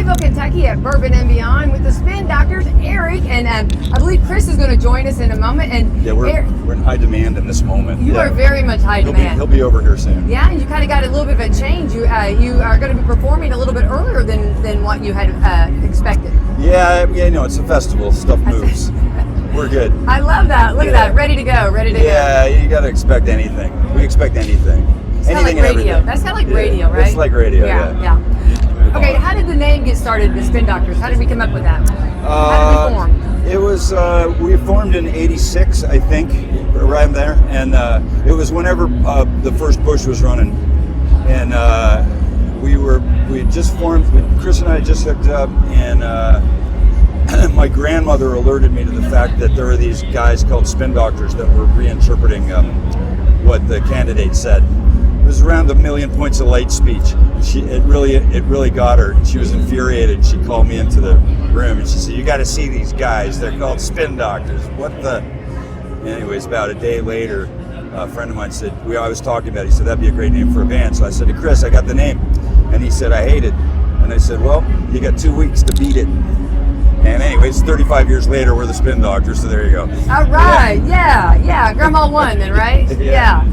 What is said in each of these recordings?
Louisville, Kentucky at Bourbon and Beyond with the Spin Doctors, Eric, and I believe Chris is going to join us in a moment. And yeah, we're in high demand in this moment. You are very much high demand. He'll be over here soon. Yeah, and you kind of got a little bit of a change. You are going to be performing a little bit earlier than what you had expected. Yeah, it's a festival. Stuff moves. We're good. I love that. Look at that. Ready to go. Yeah, you got to expect anything. We expect anything. It's kind of like radio. That's kind of like radio, right? It's like radio, yeah. Okay, how did the name get started, the Spin Doctors? How did we come up with that? How did we form? It was, we formed in 86, I think, around there. And it was whenever the first Bush was running. And we just formed, Chris and I just hooked up, and my grandmother alerted me to the fact that there were these guys called Spin Doctors that were reinterpreting what the candidate said. It was around the million points of light speech. It really got her. She was infuriated. She called me into the room and she said, "You got to see these guys. They're called Spin Doctors. What the?" Anyways, about a day later, a friend of mine said, I was talking about it. He said, "That'd be a great name for a band." So I said to Chris, "I got the name," and he said, "I hate it." And I said, "Well, you got 2 weeks to beat it." And anyways, 35 years later, we're the Spin Doctors, so there you go. All right, yeah. Grandma won then, right? Yeah.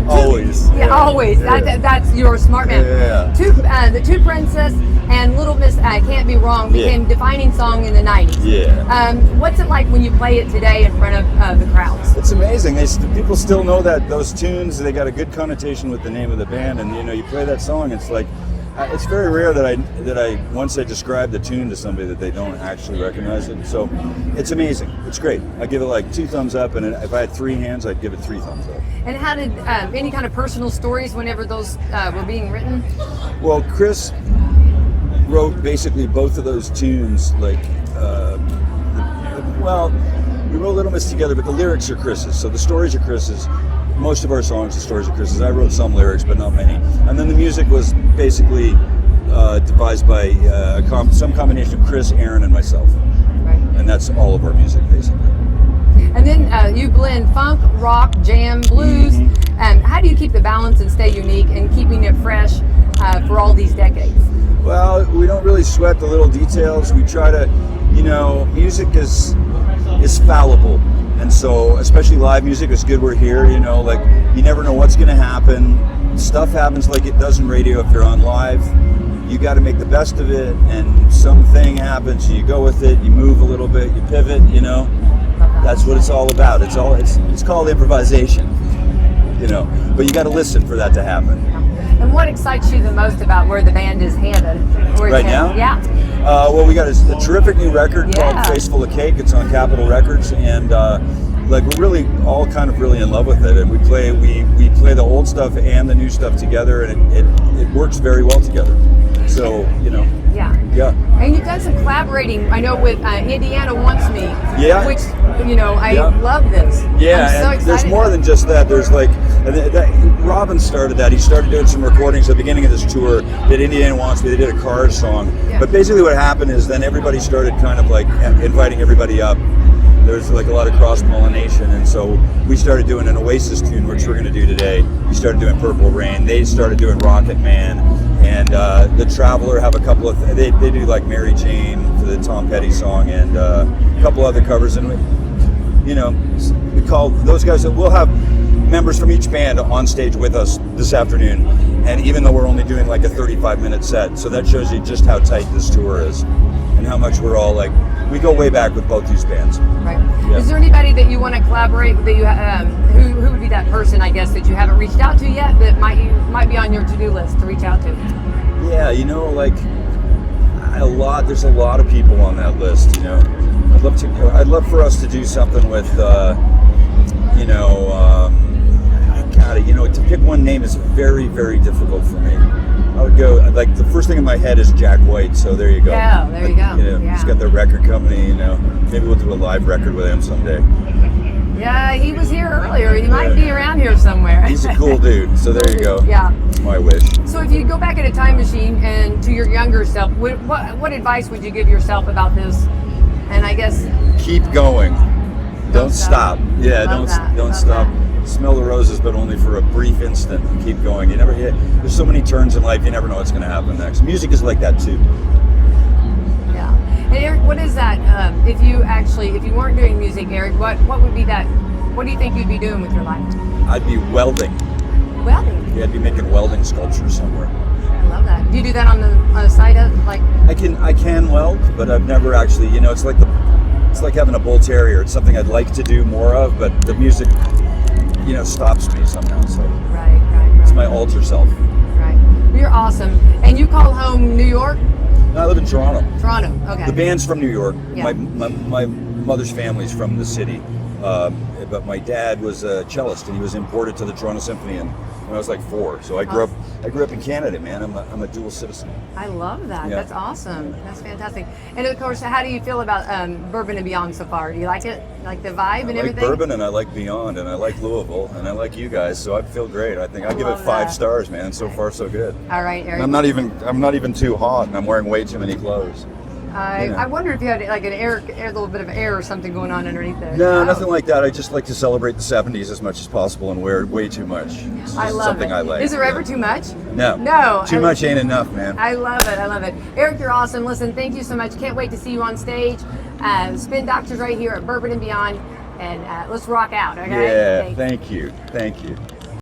Always. Yeah, always. Yeah. That's your smart man. Yeah. The Two Princess and Little Miss Can't Be Wrong became defining song in the 90s. Yeah. What's it like when you play it today in front of the crowds? It's amazing. People still know those tunes. They got a good connotation with the name of the band, and you play that song, it's like, it's very rare that I once I describe the tune to somebody that they don't actually recognize it. So it's amazing. It's great. I give it like 2 thumbs up, and if I had 3 hands, I'd give it 3 thumbs up. And how did any kind of personal stories whenever those were being written? Well, Chris wrote basically both of those tunes. We wrote Little Miss together, but the lyrics are Chris's. So the stories are Chris's. Most of our songs, the stories are Chris's. I wrote some lyrics, but not many. And then the music was basically devised by some combination of Chris, Aaron, and myself. Right. And that's all of our music, basically. And then you blend funk, rock, jam, blues. Mm-hmm. How do you keep the balance and stay unique and keeping it fresh for all these decades? Well, we don't really sweat the little details. We try to, music is fallible. And so, especially live music, it's good we're here, you never know what's going to happen. Stuff happens like it does in radio if you're on live. You got to make the best of it, and something happens, so you go with it, you move a little bit, you pivot, That's what it's all about. It's called improvisation, But you got to listen for that to happen. And what excites you the most about where the band is headed? Right now? Yeah. Well, we got a terrific new record called Face Full of Cake. It's on Capitol Records, and we're really all kind of really in love with it. And we play the old stuff and the new stuff together, and it works very well together. So Yeah. And you've done some collaborating, I know, with Indiana Wants Me. Yeah. Which, I love this. Yeah, I'm so and excited. there's more than just that. There's Robin started that. He started doing some recordings at the beginning of this tour. Did Indiana Wants Me. They did a Cars song. Yeah. But basically what happened is then everybody started kind of like inviting everybody up. There's like a lot of cross-pollination, and so we started doing an Oasis tune, which we're going to do today. We started doing Purple Rain. They started doing Rocket Man, and the Traveler have a couple of they do like Mary Jane for the Tom Petty song, and a couple other covers. And we call those guys. We'll have members from each band on stage with us this afternoon, and even though we're only doing like a 35-minute set, so that shows you just how tight this tour is and how much we're all like. We go way back with both these bands. Right. Yeah. Is there anybody that you want to collaborate that you who would be that person, I guess, that you haven't reached out to yet that might be on your to-do list to reach out to? Yeah, there's a lot of people on that list, I'd love for us to do something with to pick one name is very, very difficult for me. I would go, the first thing in my head is Jack White, so there you go. Yeah, there you go. He's got the record company, maybe we'll do a live record with him someday. Yeah, he was here earlier. He might be around here somewhere. He's a cool dude, so there you go. Yeah. That's my wish. So if you go back in a time machine and to your younger self, what advice would you give yourself about this? And I guess... Keep going. Don't stop. Yeah, don't stop. smell the roses, but only for a brief instant. And keep going. There's so many turns in life. You never know what's going to happen next. Music is like that too. Yeah. And Eric, what is that? If you weren't doing music, Eric, what would be that? What do you think you'd be doing with your life? I'd be welding. Welding. Yeah, I'd be making welding sculptures somewhere. I love that. Do you do that on the side of like? I can weld, but I've never actually. It's like having a bull terrier. It's something I'd like to do more of, but the music, stops me somehow. So Right. it's my alter self. Right. You're awesome. And you call home New York? I live in Toronto. Toronto. Okay. The band's from New York. Yeah. My mother's family's from the city, but my dad was a cellist, and he was imported to the Toronto Symphony when I was like 4. So I grew up in Canada, man. I'm a dual citizen. I love that. Yeah. That's awesome. That's fantastic. And of course, how do you feel about Bourbon and Beyond so far? Do you like it? Like the vibe and I like everything? Bourbon, and I like Beyond, and I like Louisville, and I like you guys. So I feel great. I think I give it love 5 that. stars, man. So far, so good. All right, Eric. I'm not even too hot, and I'm wearing way too many clothes. I wonder if you had like a little bit of air or something going on underneath there. No, nothing like that. I just like to celebrate the 70s as much as possible and wear way too much. It's I just love something it. I like. Is there ever too much? No. No. Too much ain't enough, man. I love it. I love it. Eric, you're awesome. Listen, thank you so much. Can't wait to see you on stage. Spin Doctors right here at Bourbon and Beyond. And let's rock out, okay? Yeah, thank you.